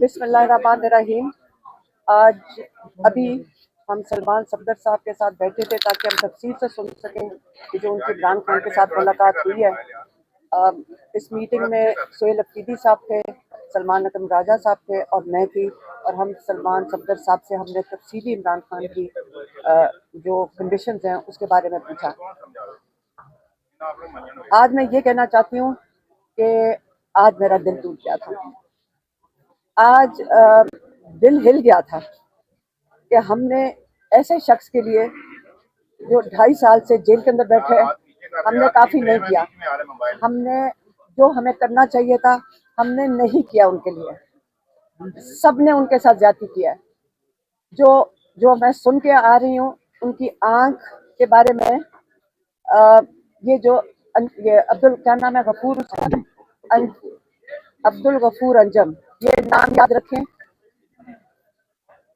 बिस्मिल्लाहिर्रहमानिर्रहीम। आज अभी हम सलमान सफदर साहब के साथ बैठे थे ताकि हम तफसील से सुन सकें कि जो उनकी इमरान खान के साथ मुलाकात हुई है। इस मीटिंग में सोहेल अफरीदी साहब थे, सलमान अकरम राजा साहब थे और मैं थी, और हम सलमान सफदर साहब से हमने तफसीली इमरान खान की जो कंडीशंस हैं उसके बारे में पूछा। आज मैं ये कहना चाहती हूँ कि आज मेरा दिल टूट गया था। आज दिल हिल गया था कि हमने ऐसे शख्स के लिए जो 2.5 साल से जेल के अंदर बैठे हैं, हमने काफ़ी नहीं किया। हमने जो हमें करना चाहिए था हमने नहीं किया उनके लिए। सब ने उनके साथ ज्यादती किया है। जो मैं सुन के आ रही हूँ उनकी आंख के बारे में, ये अब्दुल, क्या नाम है, अब्दुल गफूर अंजम, ये नाम याद रखें।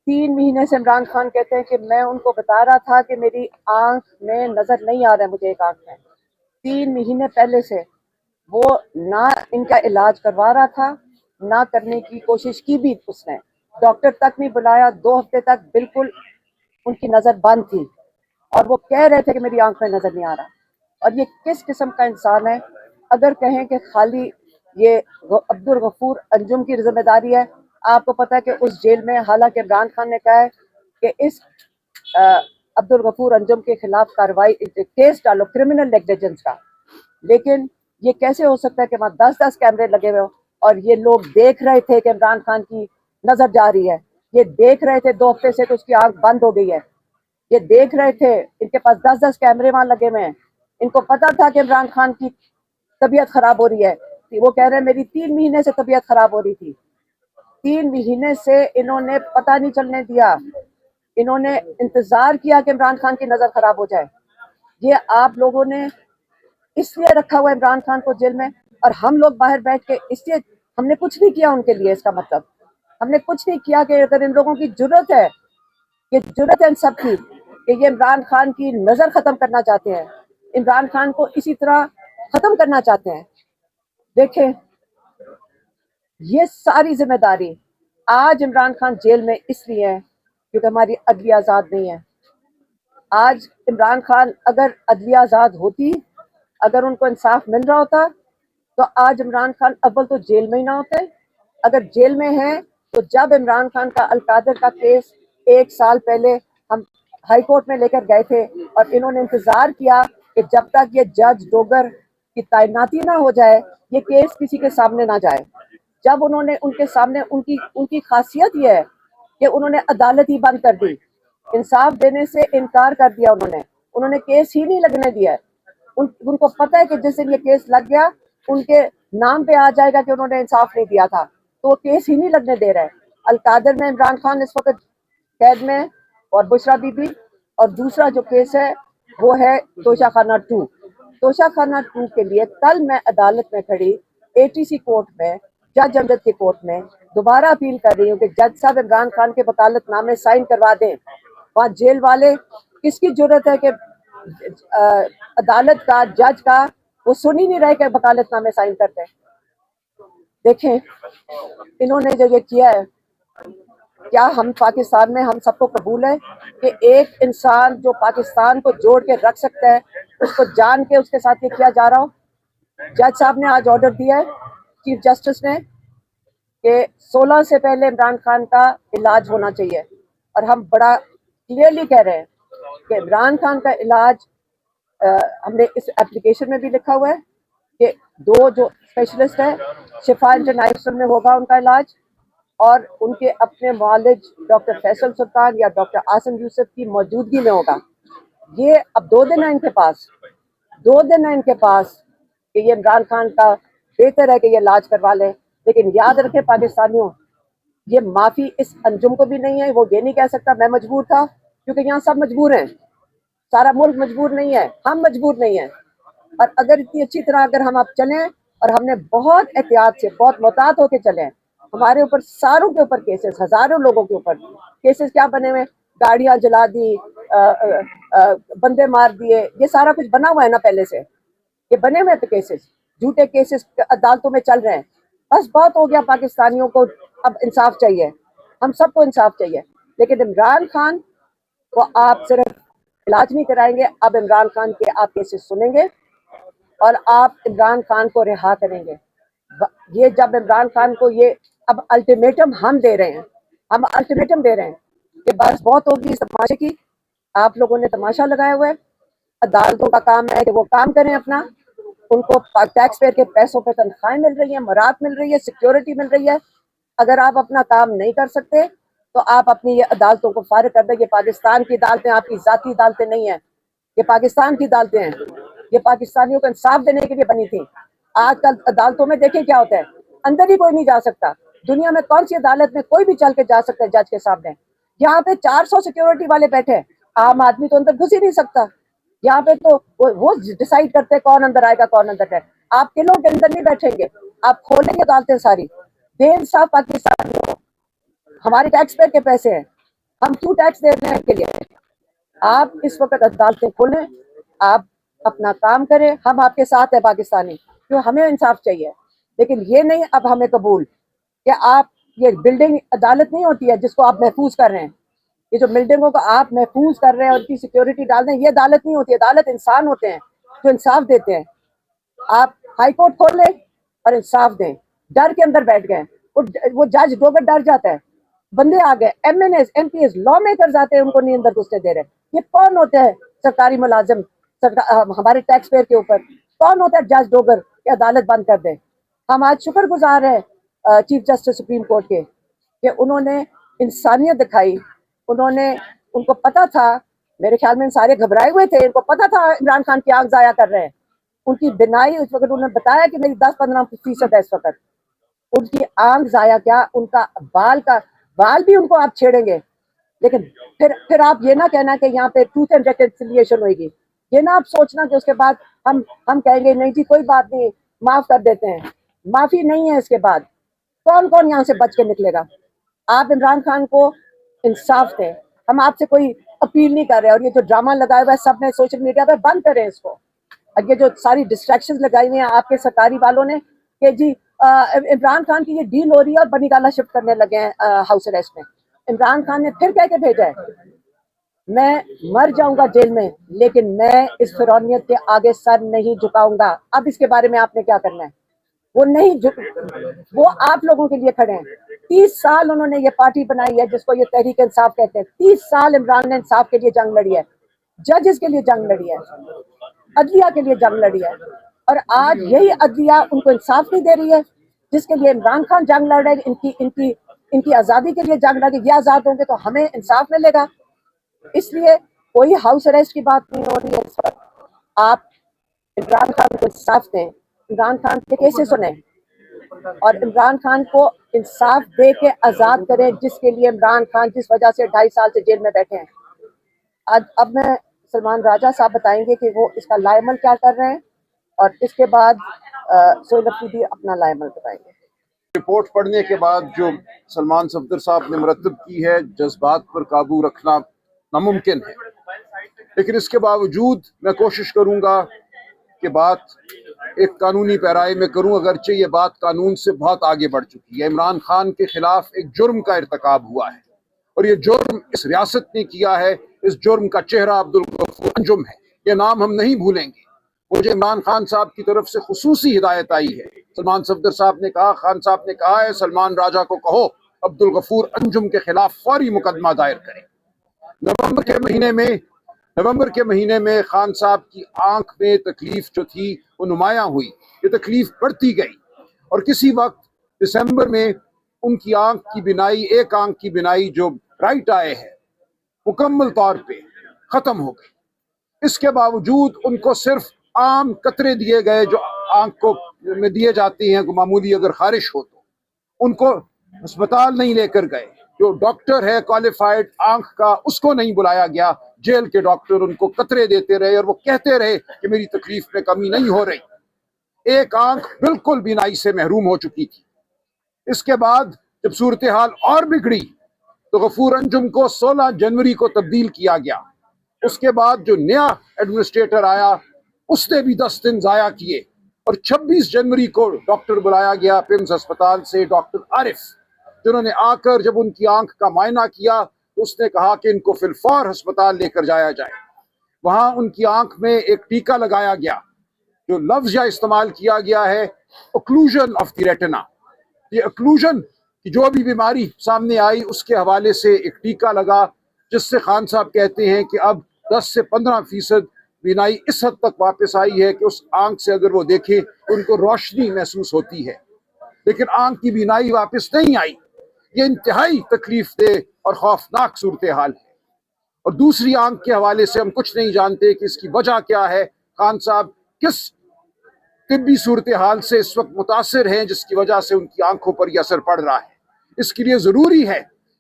3 महीने से इमरान खान कहते हैं कि मैं उनको बता रहा था कि मेरी आंख में नजर नहीं आ रहा है, मुझे एक आंख में। 3 महीने पहले से वो ना इनका इलाज करवा रहा था, ना करने की कोशिश की भी उसने। डॉक्टर तक नहीं बुलाया। 2 हफ्ते तक बिल्कुल उनकी नजर बंद थी और वो कह रहे थे कि मेरी आंख में नजर नहीं आ रहा। और ये किस किस्म का इंसान है? अगर कहें कि खाली ये अब्दुल गफूर अंजुम की जिम्मेदारी है, आपको पता है कि उस जेल में, हालांकि इमरान खान ने कहा है कि इस अब्दुल गफूर अंजुम के खिलाफ कार्रवाई, केस डालो क्रिमिनल नेग्लिजेंस का, लेकिन ये कैसे हो सकता है कि वहाँ 10-10 कैमरे लगे हुए हो और ये लोग देख रहे थे कि इमरान खान की नजर जा रही है। ये देख रहे थे 2 हफ्ते से तो उसकी आंख बंद हो गई है। ये देख रहे थे, इनके पास 10-10 कैमरे वहां लगे हुए हैं। इनको पता था कि इमरान खान की तबीयत खराब हो रही है। वो कह रहे हैं मेरी 3 महीने से तबीयत खराब हो रही थी। 3 महीने से इन्होंने पता नहीं चलने दिया। इन्होंने इंतजार किया कि इमरान खान की नजर खराब हो जाए। ये आप लोगों ने इसलिए रखा हुआ इमरान खान को जेल में, और हम लोग बाहर बैठ के इसलिए, हमने कुछ नहीं किया उनके लिए। इसका मतलब हमने कुछ नहीं किया कि अगर इन लोगों की जरूरत है, ये जरूरत है इन सब की कि ये इमरान खान की नजर खत्म करना चाहते हैं, इमरान खान को इसी तरह खत्म करना चाहते हैं। देखें, ये सारी जिम्मेदारी आज इमरान खान जेल में इसलिए है क्योंकि हमारी अदलिया आजाद नहीं है। आज इमरान खान, अगर अदलिया आजाद होती, अगर उनको इंसाफ मिल रहा होता, तो आज इमरान खान अव्वल तो जेल में ही ना होते। अगर जेल में हैं तो जब इमरान खान का अलकादर का केस 1 साल पहले हम हाई कोर्ट में लेकर गए थे और इन्होंने इंतजार किया कि जब तक ये जज डोगर की तैनाती ना हो जाए ये केस किसी के सामने ना जाए। जब उन्होंने उनके सामने, उनकी खासियत ये है कि उन्होंने अदालत ही बंद कर दी, इंसाफ देने से इनकार कर दिया। उन्होंने केस ही नहीं लगने दिया। उनको पता है कि जिस दिन ये केस लग गया उनके नाम पे आ जाएगा कि उन्होंने इंसाफ नहीं दिया था, तो वो केस ही नहीं लगने दे रहे। अलकादर में इमरान खान इस वक्त कैद में, और बुशरा बीबी, और दूसरा जो केस है वो है तोशाखाना 2। तोशाखाना 2 के लिए कल मैं अदालत में खड़ी ATC कोर्ट में, जज अमजद की कोर्ट में दोबारा अपील कर रही हूँ कि जज साहब इमरान खान के वकालतनामे साइन करवा दें। वहाँ जेल वाले, किसकी जरूरत है कि अदालत का, जज का, वो सुन ही नहीं रहे कि वकालतनामे साइन करते हैं। देखें, इन्होंने जो ये किया है, क्या हम पाकिस्तान में, हम सबको कबूल है कि एक इंसान जो पाकिस्तान को जोड़ के रख सकता है उसको जान के उसके साथ ये किया जा रहा हो? जज साहब ने आज ऑर्डर दिया है, चीफ जस्टिस ने, कि 16 से पहले इमरान खान का इलाज होना चाहिए। और हम बड़ा क्लियरली कह रहे हैं कि इमरान खान का इलाज, हमने इस एप्लीकेशन में भी लिखा हुआ है कि 2 जो स्पेशलिस्ट है, शिफा इंटरनेशनल में होगा उनका इलाज, और उनके अपने मुआलिज डॉक्टर फैसल सुल्तान या डॉक्टर आसिम यूसुफ की मौजूदगी में होगा। ये अब 2 दिन है इनके पास, 2 दिन है इनके पास कि ये इमरान खान का बेहतर है कि ये इलाज करवा लें। लेकिन याद रखें पाकिस्तानियों, ये माफी इस अंजुम को भी नहीं है। वो ये नहीं कह सकता मैं मजबूर था, क्योंकि यहाँ सब मजबूर हैं, सारा मुल्क मजबूर नहीं है, हम मजबूर नहीं है। और अगर इतनी अच्छी तरह अगर हम आप चलें, और हमने बहुत एहतियात से, बहुत मोहतात होकर चले, हमारे ऊपर सारों के ऊपर केसेस, हजारों लोगों के ऊपर केसेस क्या बने हुए, गाड़ियां जला दी, बंदे मार दिए, ये सारा कुछ बना हुआ है ना पहले से। ये बने हुए थे केसेस, झूठे केसेस अदालतों में चल रहे हैं। بس بہت ہو گیا، پاکستانیوں کو اب انصاف چاہیے، ہم سب کو انصاف چاہیے. لیکن عمران خان کو آپ صرف علاج نہیں کرائیں گے، اب عمران خان کے آپ کیسز سنیں گے اور آپ عمران خان کو رہا کریں گے. یہ جب عمران خان کو یہ اب الٹیمیٹم ہم دے رہے ہیں، ہم الٹیمیٹم دے رہے ہیں کہ بس بہت ہوگی اس تماشے کی، آپ لوگوں نے تماشا لگایا ہوا ہے. عدالتوں کا کام ہے کہ وہ کام کریں اپنا، ان کو ٹیکس پیئر کے پیسوں پہ تنخواہیں مل رہی ہیں، مراد مل رہی ہے، سیکیورٹی مل رہی ہے. اگر آپ اپنا کام نہیں کر سکتے تو آپ اپنی یہ عدالتوں کو فارغ کر دیں. یہ پاکستان کی عدالتیں آپ کی ذاتی عدالتیں نہیں ہیں، یہ پاکستان کی عدالتیں ہیں، یہ پاکستانیوں کو انصاف دینے کے لیے بنی تھی. آج کل عدالتوں میں دیکھیں کیا ہوتا ہے، اندر ہی کوئی نہیں جا سکتا. دنیا میں کون سی عدالت میں کوئی بھی چل کے جا سکتا ہے جج کے سامنے؟ یہاں پہ 400 سیکیورٹی والے بیٹھے ہیں، عام آدمی تو اندر گھس ہی نہیں سکتا. یہاں پہ تو وہ ڈیسائیڈ کرتے ہیں کون اندر آئے گا کون اندر ہے. آپ قلعوں کے اندر نہیں بیٹھیں گے، آپ کھولیں گے عدالتیں ساری. بے انصاف پاکستان، ہمارے ٹیکس پیئر کے پیسے ہیں، ہم کیوں ٹیکس دے رہے ہیں کے لیے؟ آپ اس وقت عدالتیں کھولیں، آپ اپنا کام کریں، ہم آپ کے ساتھ ہیں پاکستانی، کیوں ہمیں انصاف چاہیے. لیکن یہ نہیں اب ہمیں قبول کہ آپ یہ بلڈنگ عدالت نہیں ہوتی ہے جس کو آپ محفوظ کر رہے ہیں. یہ جو بلڈنگوں کو آپ محفوظ کر رہے ہیں اور ان کی سیکیورٹی ڈال رہے ہیں، یہ عدالت نہیں ہوتی. عدالت انسان ہوتے ہیں جو انصاف دیتے ہیں. آپ ہائی کورٹ کھول لیں اور انصاف دیں. ڈر کے اندر بیٹھ گئے، وہ جج ڈوگر ڈر جاتا ہے. بندے آ گئے، MNAs, MPAs, lawmakers آتے ہیں، ان کو نہیں اندر گھسنے دے رہے. یہ کون ہوتے ہیں سرکاری ملازم ہمارے ٹیکس پیئر کے اوپر؟ کون ہوتا ہے جج ڈوگر کہ عدالت بند کر دیں؟ ہم آج شکر گزار ہیں چیف جسٹس سپریم کورٹ کے کہ انہوں نے انسانیت دکھائی. انہوں نے، ان کو پتا تھا، میرے خیال میں سارے گھبرائے ہوئے تھے، ان کو پتا تھا عمران خان کی آنکھ ضائع کر رہے ہیں. ان کی بینائی اس وقت انہوں نے بتایا کہ میری 10-15% ہے اس وقت. ان کی آنکھ ضائع کیا، ان کا بال بھی ان کو آپ چھیڑیں گے. لیکن پھر آپ یہ نہ کہنا کہ یہاں پہ ٹروتھ اینڈ ریکنسیلیشن ہوئے گی. یہ نہ آپ سوچنا کہ اس کے بعد ہم کہیں گے نہیں جی کوئی بات نہیں، معاف کر دیتے ہیں. معافی نہیں ہے. اس کے بعد کون کون یہاں سے بچ کے نکلے گا؟ آپ عمران خان کو انصاف دیں. ہم آپ سے کوئی اپیل نہیں کر رہے، اور یہ جو ڈرامہ لگایا ہوا ہے سب نے سوشل میڈیا پہ، بند کریں اس کو. یہ جو ساری ڈسٹریکشن لگائی ہوئی ہیں آپ کے سرکاری والوں نے کہ جی عمران خان کی یہ ڈیل ہو رہی ہے اور بنی گالا شفٹ کرنے لگے ہیں ہاؤس اریسٹ میں. عمران خان نے پھر کہہ کے بھیجا ہے میں مر جاؤں گا جیل میں لیکن میں اس فرعونیت کے آگے سر نہیں جھکاؤں گا. اب اس کے بارے میں آپ نے کیا کرنا ہے؟ وہ نہیں وہ آپ لوگوں کے لیے کھڑے ہیں. 30 سال انہوں نے یہ پارٹی بنائی ہے جس کو یہ تحریک انصاف کہتے ہیں. 30 سال عمران نے انصاف کے لیے جنگ لڑی ہے، ججز کے لیے جنگ لڑی ہے، عدلیہ کے لیے جنگ لڑی ہے. اور آج یہی عدلیہ ان کو انصاف نہیں دے رہی ہے جس کے لیے عمران خان جنگ لڑ رہے ہیں. ان کی آزادی کے لیے جنگ لڑ رہے. یہ آزاد ہوں گے تو ہمیں انصاف ملے گا. اس لیے کوئی ہاؤس اریسٹ کی بات نہیں ہو رہی ہے اس وقت. آپ عمران خان کو انصاف دیں، عمران خان کے کیسے سنیں اور عمران خان کو انصاف دے کے آزاد کریں جس کے لیے عمران خان جس وجہ سے 2.5 سال سے جیل میں بیٹھے ہیں. اب میں سلمان راجہ صاحب بتائیں گے کہ وہ اس کا لائے عمل کیا کر رہے ہیں، اور اس کے بعد سہیل افریدی اپنا لائے عمل بتائیں گے. رپورٹ پڑھنے کے بعد جو سلمان صفدر صاحب نے مرتب کی ہے، جذبات پر قابو رکھنا ناممکن ہے، لیکن اس کے باوجود میں کوشش کروں گا کہ بات ایک قانونی پیرائی میں کروں، اگرچہ یہ بات قانون سے بہت آگے بڑھ چکی ہے. عمران خان کے خلاف ایک جرم کا ارتکاب ہوا ہے اور یہ جرم اس ریاست نے کیا ہے. اس جرم کا چہرہ عبدالغفور انجم ہے، یہ نام ہم نہیں بھولیں گے. مجھے عمران خان صاحب کی طرف سے خصوصی ہدایت آئی ہے. سلمان صفدر صاحب نے کہا، خان صاحب نے کہا ہے سلمان راجہ کو کہو عبدالغفور انجم کے خلاف فوری مقدمہ دائر کریں. نومبر کے مہینے میں خان صاحب کی آنکھ میں تکلیف جو تھی وہ نمایاں ہوئی. یہ تکلیف بڑھتی گئی اور کسی وقت دسمبر میں ان کی آنکھ کی بینائی، ایک آنکھ کی بینائی جو رائٹ آئے ہے، مکمل طور پہ ختم ہو گئی. اس کے باوجود ان کو صرف عام قطرے دیے گئے جو آنکھ کو میں دیے جاتے ہیں، معمولی اگر خارش ہو تو. ان کو ہسپتال نہیں لے کر گئے. جو ڈاکٹر ہے کوالیفائڈ آنکھ کا، اس کو نہیں بلایا گیا. جیل کے ڈاکٹر ان کو قطرے دیتے رہے اور وہ کہتے رہے کہ میری تکلیف میں کمی نہیں ہو رہی. ایک آنکھ بالکل بینائی سے محروم ہو چکی تھی. اس کے بعد جب صورتحال اور بگڑی تو غفور انجم کو 16 جنوری کو تبدیل کیا گیا. اس کے بعد جو نیا ایڈمنسٹریٹر آیا اس نے بھی 10 دن ضائع کیے اور 26 जनवरी کو डॉक्टर बुलाया गया पिम्स अस्पताल से, डॉक्टर आरिफ, जिन्होंने आकर जब उनकी आंख का मायना किया तो उसने कहा कि इनको फिलफौर अस्पताल लेकर जाया जाए। वहाँ उनकी आंख में एक टीका लगाया गया, जो लफ्ज या इस्तेमाल किया गया है ओक्लूजन ऑफ द रेटिना। ये ओक्लूजन की जो भी बीमारी सामने आई उसके हवाले से एक टीका लगा, जिससे खान साहब कहते हैं कि अब 10 से 15% बीनाई इस हद तक वापस आई है कि उस आंख से अगर वो देखें तो उनको रोशनी महसूस होती है, लेकिन आंख की बीनाई वापस नहीं आई। ये इंतहाई तकलीफ दे और खौफनाक सूरत हाल है। और दूसरी आंख के हवाले से हम कुछ नहीं जानते कि इसकी वजह क्या है। खान साहब किस तिब्बी सूरत हाल से इस वक्त मुतासिर हैं जिसकी वजह से उनकी आंखों पर यह असर पड़ रहा है। इसके लिए ज़रूरी है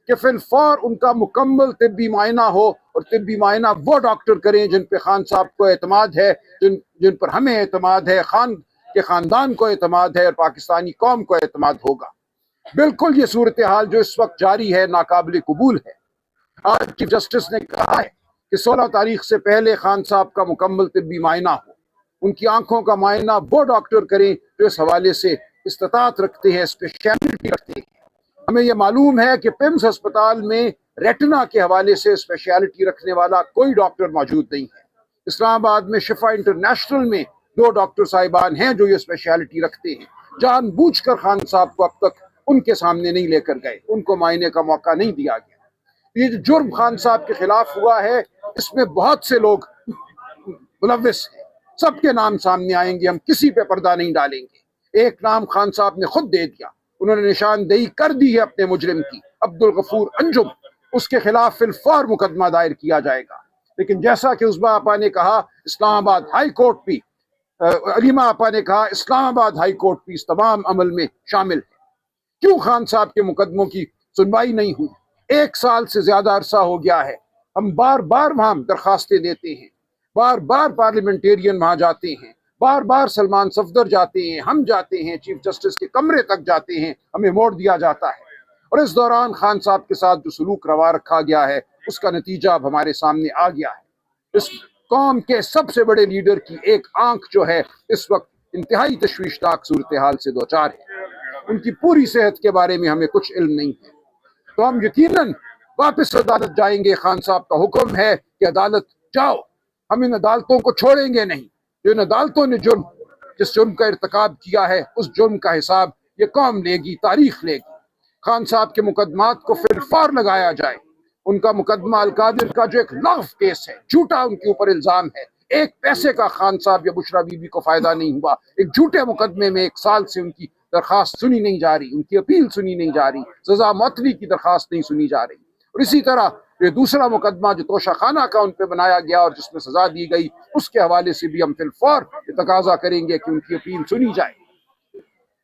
कि फिलफौर उनका मुकम्मल तिब्बी मायना हो, और तिब्बी मायना वो डॉक्टर करें जिन पे खान साहब को एतमाद है, जिन पर हमें एतमाद है, खान के ख़ानदान को एतमाद है और पाकिस्तानी कौम को एतमाद होगा। बिल्कुल ये सूरत हाल जो इस वक्त जारी है नाकाबिल कबूल है। आज चीफ जस्टिस ने कहा है कि 16 तारीख से पहले खान साहब का मुकम्मल तिब्बी मायना हो, उनकी आंखों का मायना वो डॉक्टर करें जो इस हवाले से इस्तात रखते हैं, स्पेशलिटी रखते हैं। हमें यह मालूम है कि पिम्स अस्पताल में रेटिना के हवाले से स्पेशलिटी रखने वाला कोई डॉक्टर मौजूद नहीं है। इस्लामाबाद में शिफा इंटरनेशनल में 2 डॉक्टर साहिबान हैं जो ये स्पेशलिटी रखते हैं। जानबूझकर खान साहब को अब तक उनके सामने नहीं लेकर गए, उनको मायने का मौका नहीं दिया गया। ये जो जुर्म खान साहब के खिलाफ हुआ है इसमें बहुत से लोग मुलव्विस हैं, सबके नाम सामने आएंगे, हम किसी पे पर्दा नहीं डालेंगे। एक नाम खान साहब ने खुद दे दिया, उन्होंने निशानदेही कर दी है अपने मुजरिम की, अब्दुल गफूर अंजुम, उसके खिलाफ फिलफौर मुकदमा दायर किया जाएगा। लेकिन जैसा कि उस्मा आपा ने कहा, इस्लामाबाद हाई कोर्ट भी, अलीमा आपा ने कहा, इस्लामाबाद हाई कोर्ट भी इस तमाम अमल में शामिल है। क्यों खान साहब के मुकदमों की सुनवाई नहीं हुई? 1 साल से ज्यादा अरसा हो गया है। हम बार बार वहां दरखास्तें देते हैं, बार बार पार्लियामेंटेरियन वहां जाते हैं, बार बार सलमान सफदर जाते हैं, हम जाते हैं, चीफ जस्टिस के कमरे तक जाते हैं, हमें मोड़ दिया जाता है। और इस दौरान खान साहब के साथ जो सलूक रवा रखा गया है उसका नतीजा अब हमारे सामने आ गया है। इस कौम के सबसे बड़े लीडर की एक आंख जो है इस वक्त इंतहाई तशवीशनाक सूरत हाल से दो चार है। उनकी पूरी सेहत के बारे में हमें कुछ इल्म नहीं है, तो हम यकीनन वापस अदालत जाएंगे। खान साहब का हुक्म है कि अदालत जाओ, हम इन अदालतों को छोड़ेंगे नहीं। जो इन अदालतों ने जिस जुर्म का इर्तिकाब किया है उस जुर्म का हिसाब ये कौम लेगी, तारीख लेगी। खान साहब के मुकदमात को फिलफौर लगाया जाए। उनका मुकदमा अलकादिर का जो एक लग़्व केस है, झूठा उनके ऊपर इल्जाम है, 1 पैसे का खान साहब या बुशरा बीबी को फायदा नहीं हुआ। एक झूठे मुकदमे में 1 साल से उनकी दरखास्त सुनी नहीं जा रही, उनकी अपील सुनी नहीं जा रही, सजा मौतली की दरखास्त नहीं सुनी जा रही। और इसी तरह ये दूसरा मुकदमा जो तोशाखाना का उन पे बनाया गया और जिसमें सजा दी गई, उसके हवाले से भी हम फिलफौर तकाजा करेंगे कि उनकी अपील सुनी जाए।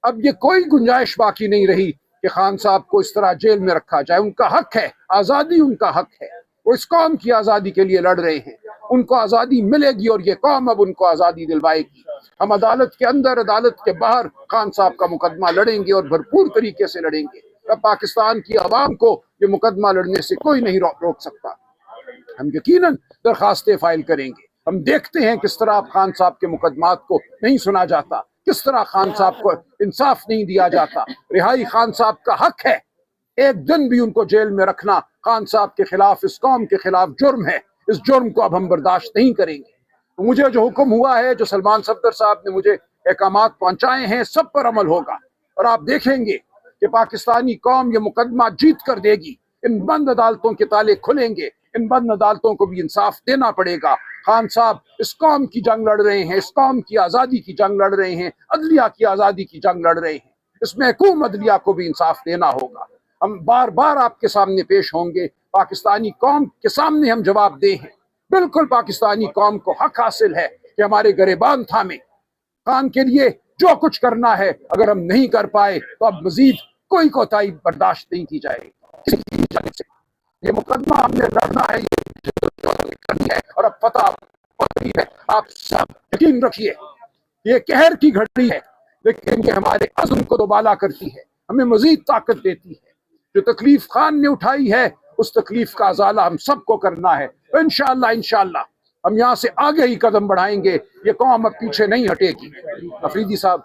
अब ये कोई गुंजाइश बाकी नहीं रही कि खान साहब को इस तरह जेल में रखा जाए। उनका हक है, आज़ादी उनका हक है, वो इस कौम की आज़ादी के लिए लड़ रहे हैं, उनको आज़ादी मिलेगी और ये कौम अब उनको आज़ादी दिलवाएगी। हम अदालत के अंदर, अदालत के बाहर खान साहब का मुकदमा लड़ेंगे और भरपूर तरीके से लड़ेंगे। अब पाकिस्तान की आवाम को ये मुकदमा लड़ने से कोई नहीं रोक सकता। हम यकीनन दरखास्तें फाइल करेंगे। हम देखते हैं किस तरह खान साहब के मुकदमात को नहीं सुना जाता, किस तरह खान साहब को इंसाफ नहीं दिया जाता। रिहाई खान साहब का हक है, एक दिन भी उनको जेल में रखना खान साहब के खिलाफ, इस कौम के खिलाफ जुर्म है। इस जुर्म को अब हम बर्दाश्त नहीं करेंगे। तो मुझे जो हुक्म हुआ है, जो सलमान सफदर साहब ने मुझे अहकामात पहुंचाए हैं, सब पर अमल होगा। और आप देखेंगे कि पाकिस्तानी कौम ये मुकदमा जीत कर देगी। इन बंद अदालतों के ताले खुलेंगे, इन बंद अदालतों को भी इंसाफ देना पड़ेगा। खान साहब इस कौम की जंग लड़ रहे हैं, इस कौम की आज़ादी की जंग लड़ रहे हैं, अदलिया की आज़ादी की जंग लड़ रहे हैं। इस महकूम अदलिया को भी इंसाफ देना होगा। हम बार बार आपके सामने पेश होंगे, पाकिस्तानी कौम के सामने हम जवाब दे हैं। बिल्कुल पाकिस्तानी कौम को हक हासिल है कि हमारे गरेबान थामे। खान के लिए जो कुछ करना है, अगर हम नहीं कर पाए तो अब मजीद कोई कोताही बर्दाश्त नहीं की जाएगी। ये मुकदमा हमने लड़ना है, ये करनी है। और अब पता है, आप सब यकीन रखिए, ये कहर की घड़ी है, लेकिन ये हमारे अज़्म को दोबाला करती है, हमें मजीद ताकत देती है। जो तकलीफ खान ने उठाई है, उस तकलीफ का अजाला हम सबको करना है। तो इंशाअल्लाह ہم یہاں سے آگے ہی قدم بڑھائیں گے، یہ قوم اب پیچھے نہیں ہٹے گی۔ افریدی صاحب